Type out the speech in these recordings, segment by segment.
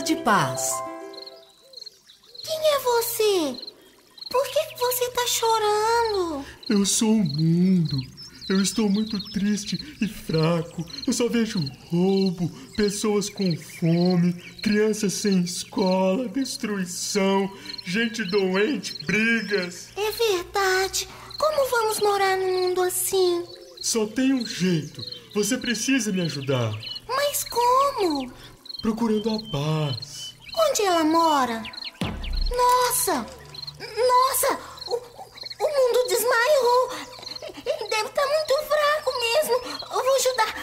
de paz. Quem é você? Por que você tá chorando? Eu sou o mundo. Eu estou muito triste e fraco. Eu só vejo roubo, pessoas com fome, crianças sem escola, destruição, gente doente, brigas. É verdade. Como vamos morar num mundo assim? Só tem um jeito. Você precisa me ajudar. Mas como? Procurando a paz. Onde ela mora? Nossa! O mundo desmaiou. Ele deve estar muito fraco mesmo. Eu vou ajudar.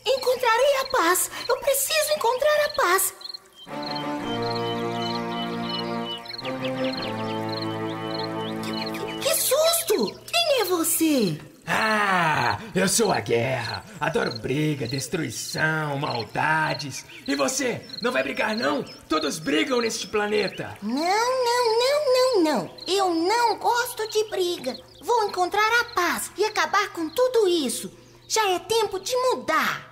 Encontrarei a paz. Eu preciso encontrar a paz. Que susto! Quem é você? Ah, eu sou a guerra. Adoro briga, destruição, maldades. E você, não vai brigar não? Todos brigam neste planeta. Não. Eu não gosto de briga. Vou encontrar a paz e acabar com tudo isso. Já é tempo de mudar.